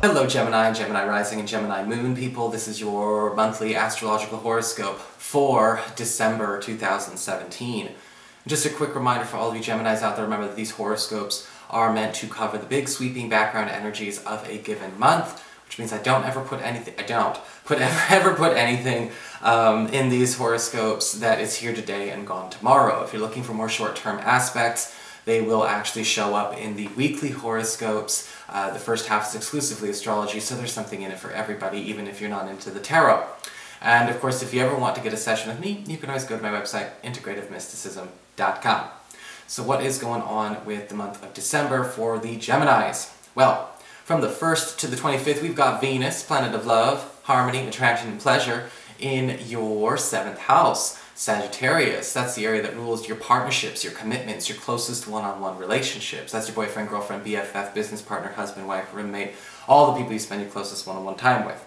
Hello Gemini, Gemini Rising and Gemini Moon people. This is your monthly astrological horoscope for December 2017. Just a quick reminder for all of you Geminis out there, remember that these horoscopes are meant to cover the big sweeping background energies of a given month, which means I don't ever put anything, ever put anything in these horoscopes that is here today and gone tomorrow. If you're looking for more short-term aspects, they will actually show up in the weekly horoscopes. The first half is exclusively astrology, so there's something in it for everybody, even if you're not into the tarot. And of course, if you ever want to get a session with me, you can always go to my website, integrativemysticism.com. So what is going on with the month of December for the Geminis? Well, from the 1st to the 25th, we've got Venus, planet of love, harmony, attraction, and pleasure, in your 7th house. Sagittarius, that's the area that rules your partnerships, your commitments, your closest one-on-one relationships. That's your boyfriend, girlfriend, BFF, business partner, husband, wife, roommate, all the people you spend your closest one-on-one time with.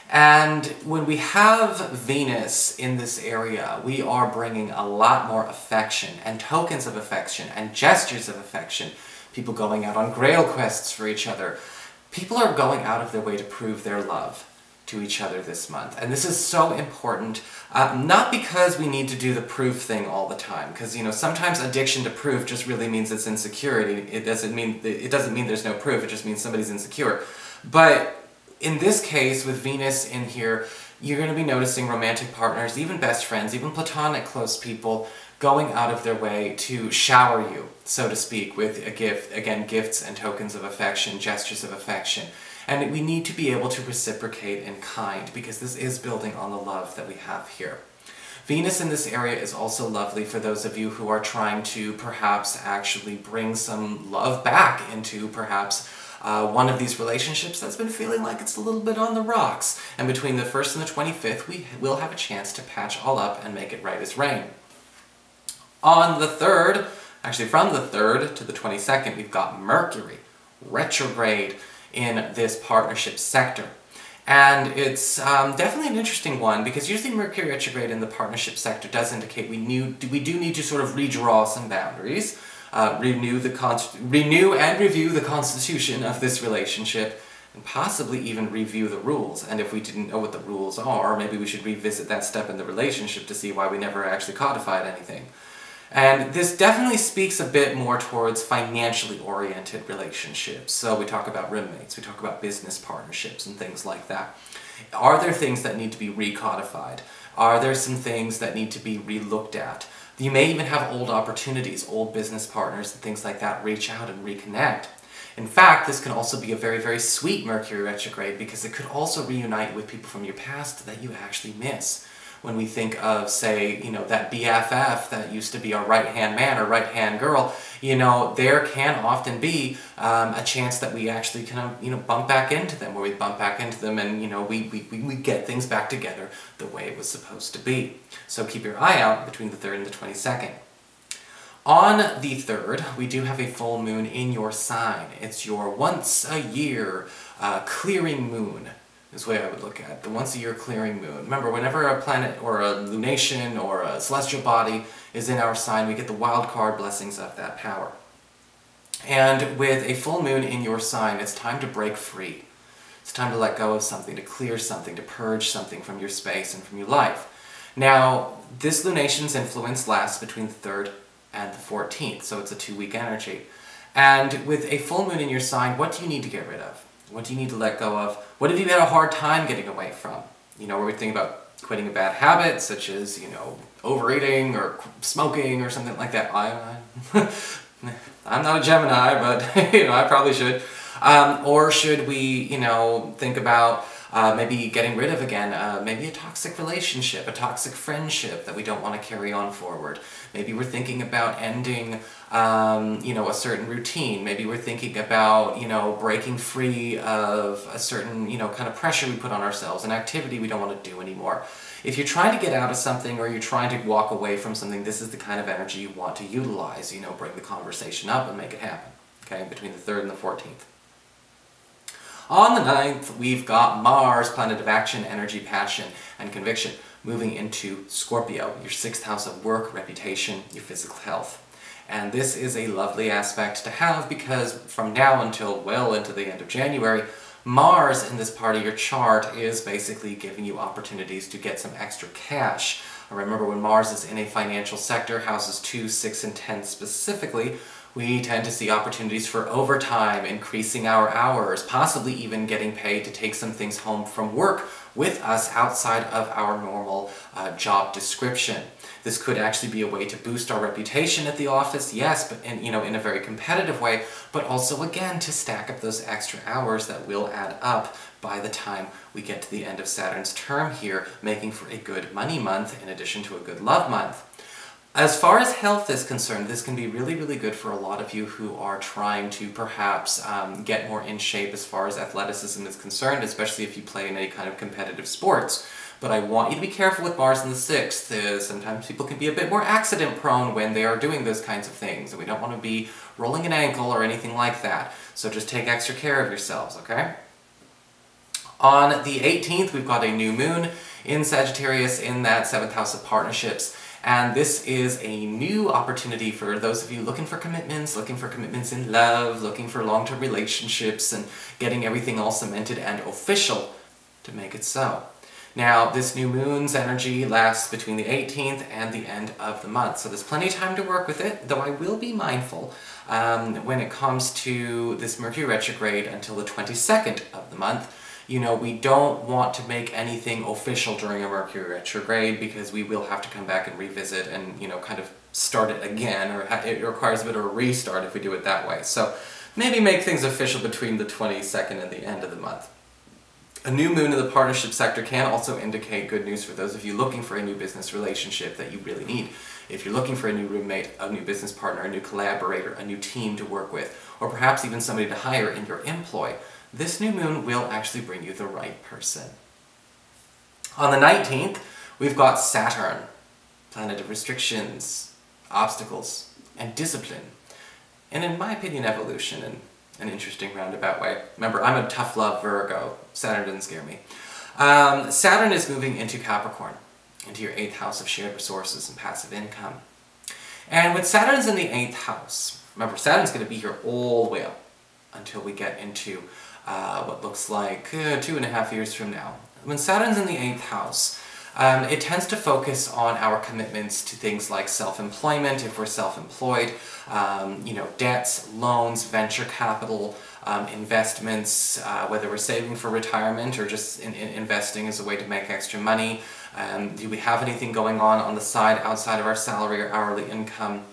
And when we have Venus in this area, we are bringing a lot more affection and tokens of affection and gestures of affection. People going out on grail quests for each other. People are going out of their way to prove their love to each other this month. And this is so important, not because we need to do the proof thing all the time, because sometimes addiction to proof just really means it's insecurity. It doesn't mean there's no proof, it just means somebody's insecure. But in this case, with Venus in here, you're going to be noticing romantic partners, even best friends, even platonic close people, going out of their way to shower you, so to speak, with a gift. Again, gifts and tokens of affection, gestures of affection. And we need to be able to reciprocate in kind, because this is building on the love that we have here. Venus in this area is also lovely for those of you who are trying to perhaps actually bring some love back into perhaps one of these relationships that's been feeling like it's a little bit on the rocks. And between the 1st and the 25th, we will have a chance to patch all up and make it right as rain. On the 3rd, actually from the 3rd to the 22nd, we've got Mercury retrograde in this partnership sector. And it's definitely an interesting one, because usually Mercury retrograde in the partnership sector does indicate we do need to sort of redraw some boundaries, renew and review the constitution of this relationship, and possibly even review the rules. And if we didn't know what the rules are, maybe we should revisit that step in the relationship to see why we never actually codified anything. And this definitely speaks a bit more towards financially oriented relationships. So we talk about roommates, we talk about business partnerships and things like that. Are there things that need to be recodified? Are there some things that need to be relooked at? You may even have old opportunities, old business partners and things like that reach out and reconnect. In fact, this can also be a very, very sweet Mercury retrograde, because it could also reunite with people from your past that you actually miss. When we think of, say, that BFF that used to be our right-hand man or right-hand girl, there can often be a chance that we actually kind of, bump back into them, where we bump back into them and, we get things back together the way it was supposed to be. So keep your eye out between the 3rd and the 22nd. On the 3rd, we do have a full moon in your sign. It's your once-a-year clearing moon, is the way I would look at it. The once-a-year clearing moon. Remember, whenever a planet or a lunation or a celestial body is in our sign, we get the wild card blessings of that power. And with a full moon in your sign, it's time to break free. It's time to let go of something, to clear something, to purge something from your space and from your life. Now, this lunation's influence lasts between the 3rd and the 14th, so it's a 2-week energy. And with a full moon in your sign, what do you need to get rid of? What do you need to let go of? What have you had a hard time getting away from? Where we think about quitting a bad habit, such as, overeating or smoking or something like that. I'm not a Gemini, but, I probably should. Or should we, think about maybe getting rid of again, maybe a toxic relationship, a toxic friendship that we don't want to carry on forward. Maybe we're thinking about ending, a certain routine. Maybe we're thinking about, breaking free of a certain, kind of pressure we put on ourselves, an activity we don't want to do anymore. If you're trying to get out of something or you're trying to walk away from something, this is the kind of energy you want to utilize, bring the conversation up and make it happen, okay, between the 3rd and the 14th. On the 9th, we've got Mars, planet of action, energy, passion, and conviction, moving into Scorpio, your 6th house of work, reputation, your physical health. And this is a lovely aspect to have because from now until well into the end of January, Mars in this part of your chart is basically giving you opportunities to get some extra cash. Remember, when Mars is in a financial sector, houses 2, 6, and 10 specifically, we tend to see opportunities for overtime, increasing our hours, possibly even getting paid to take some things home from work with us outside of our normal job description. This could actually be a way to boost our reputation at the office, yes, but in a very competitive way, but also again to stack up those extra hours that will add up by the time we get to the end of Saturn's term here, making for a good money month in addition to a good love month. As far as health is concerned, this can be really, really good for a lot of you who are trying to perhaps get more in shape as far as athleticism is concerned, especially if you play in any kind of competitive sports. But I want you to be careful with Mars in the 6th. Sometimes people can be a bit more accident prone when they are doing those kinds of things, and we don't want to be rolling an ankle or anything like that. So just take extra care of yourselves, okay? On the 18th, we've got a new moon in Sagittarius in that 7th house of partnerships. And this is a new opportunity for those of you looking for commitments in love, looking for long-term relationships, and getting everything all cemented and official to make it so. Now, this new moon's energy lasts between the 18th and the end of the month, so there's plenty of time to work with it, though I will be mindful when it comes to this Mercury retrograde until the 22nd of the month. You know, we don't want to make anything official during a Mercury retrograde because we will have to come back and revisit and, kind of start it again, or it requires a bit of a restart if we do it that way. So maybe make things official between the 22nd and the end of the month. A new moon in the partnership sector can also indicate good news for those of you looking for a new business relationship that you really need. If you're looking for a new roommate, a new business partner, a new collaborator, a new team to work with, or perhaps even somebody to hire in your employ, this new moon will actually bring you the right person. On the 19th, we've got Saturn, planet of restrictions, obstacles, and discipline. And in my opinion, evolution in an interesting roundabout way. Remember, I'm a tough love Virgo. Saturn doesn't scare me. Saturn is moving into Capricorn, into your 8th house of shared resources and passive income. And when Saturn's in the 8th house, remember, Saturn's going to be here all the way up until we get into what looks like 2.5 years from now. When Saturn's in the 8th house, it tends to focus on our commitments to things like self-employment, if we're self-employed, debts, loans, venture capital, investments, whether we're saving for retirement or just investing as a way to make extra money. Do we have anything going on the side outside of our salary or hourly income?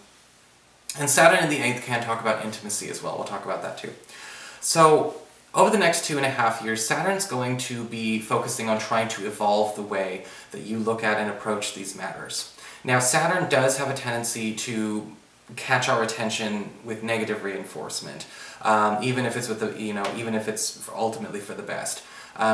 And Saturn in the 8th can talk about intimacy as well. We'll talk about that too. So over the next 2.5 years, Saturn's going to be focusing on trying to evolve the way that you look at and approach these matters. Now, Saturn does have a tendency to catch our attention with negative reinforcement, even if it's even if it's ultimately for the best.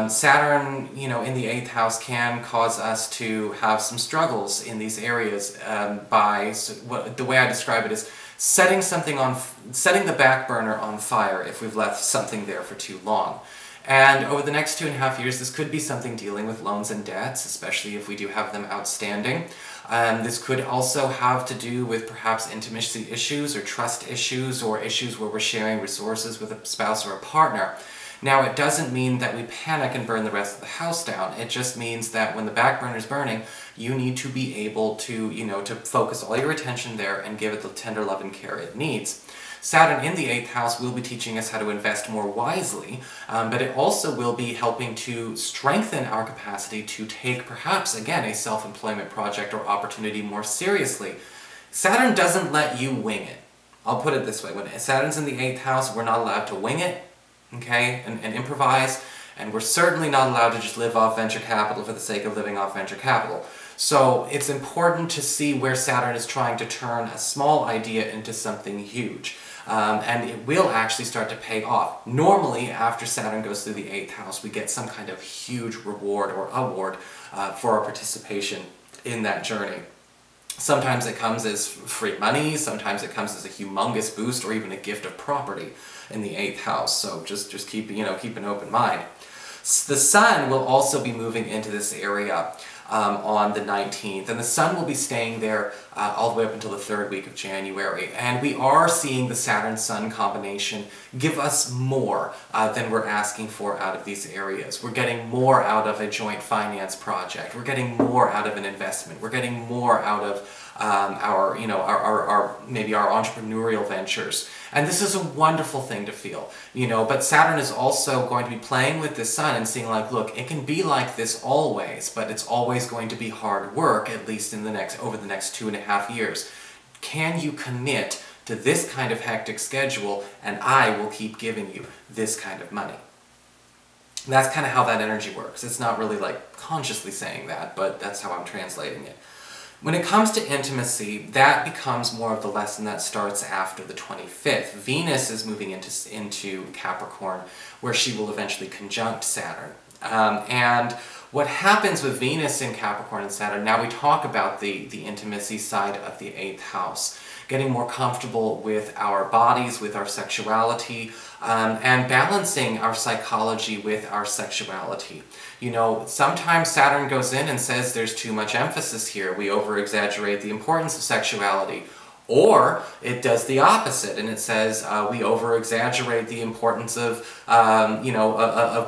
Saturn, in the 8th house can cause us to have some struggles in these areas the way I describe it is setting the back burner on fire if we've left something there for too long. And over the next 2.5 years, this could be something dealing with loans and debts, especially if we do have them outstanding. This could also have to do with perhaps intimacy issues or trust issues or issues where we're sharing resources with a spouse or a partner. Now, it doesn't mean that we panic and burn the rest of the house down. It just means that when the back burner is burning, you need to be able to, to focus all your attention there and give it the tender love and care it needs. Saturn in the 8th house will be teaching us how to invest more wisely, but it also will be helping to strengthen our capacity to take perhaps, again, a self-employment project or opportunity more seriously. Saturn doesn't let you wing it. I'll put it this way. When Saturn's in the 8th house, we're not allowed to wing it, okay, and improvise, and we're certainly not allowed to just live off venture capital for the sake of living off venture capital. So it's important to see where Saturn is trying to turn a small idea into something huge. And it will actually start to pay off. Normally, after Saturn goes through the 8th house, we get some kind of huge reward or award for our participation in that journey. Sometimes it comes as free money, sometimes it comes as a humongous boost or even a gift of property in the 8th house. So just keep an open mind. The Sun will also be moving into this area on the 19th, and the Sun will be staying there all the way up until the 3rd week of January. And we are seeing the Saturn-Sun combination give us more than we're asking for out of these areas. We're getting more out of a joint finance project. We're getting more out of an investment. We're getting more out of maybe our entrepreneurial ventures. And this is a wonderful thing to feel, but Saturn is also going to be playing with the Sun and seeing like, look, it can be like this always, but it's always going to be hard work, at least over the next 2.5 years. Can you commit to this kind of hectic schedule, and I will keep giving you this kind of money? And that's kind of how that energy works. It's not really like consciously saying that, but that's how I'm translating it. When it comes to intimacy, that becomes more of the lesson that starts after the 25th. Venus is moving into Capricorn, where she will eventually conjunct Saturn. And what happens with Venus in Capricorn and Saturn, now we talk about the intimacy side of the 8th house, getting more comfortable with our bodies, with our sexuality, and balancing our psychology with our sexuality. Sometimes Saturn goes in and says there's too much emphasis here. We over-exaggerate the importance of sexuality. Or it does the opposite, and it says we over-exaggerate the importance of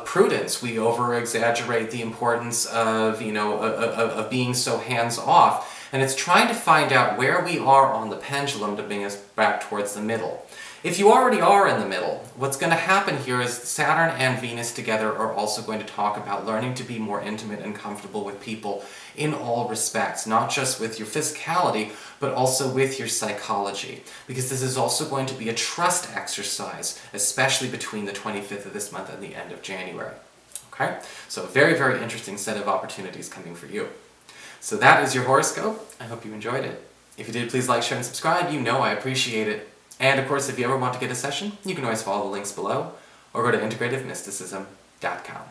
prudence. We over-exaggerate the importance of of being so hands-off. And it's trying to find out where we are on the pendulum to bring us back towards the middle. If you already are in the middle, what's going to happen here is Saturn and Venus together are also going to talk about learning to be more intimate and comfortable with people in all respects, not just with your physicality, but also with your psychology. Because this is also going to be a trust exercise, especially between the 25th of this month and the end of January. Okay? So a very, very interesting set of opportunities coming for you. So that is your horoscope. I hope you enjoyed it. If you did, please like, share, and subscribe. I appreciate it. And of course, if you ever want to get a session, you can always follow the links below, or go to integrativemysticism.com.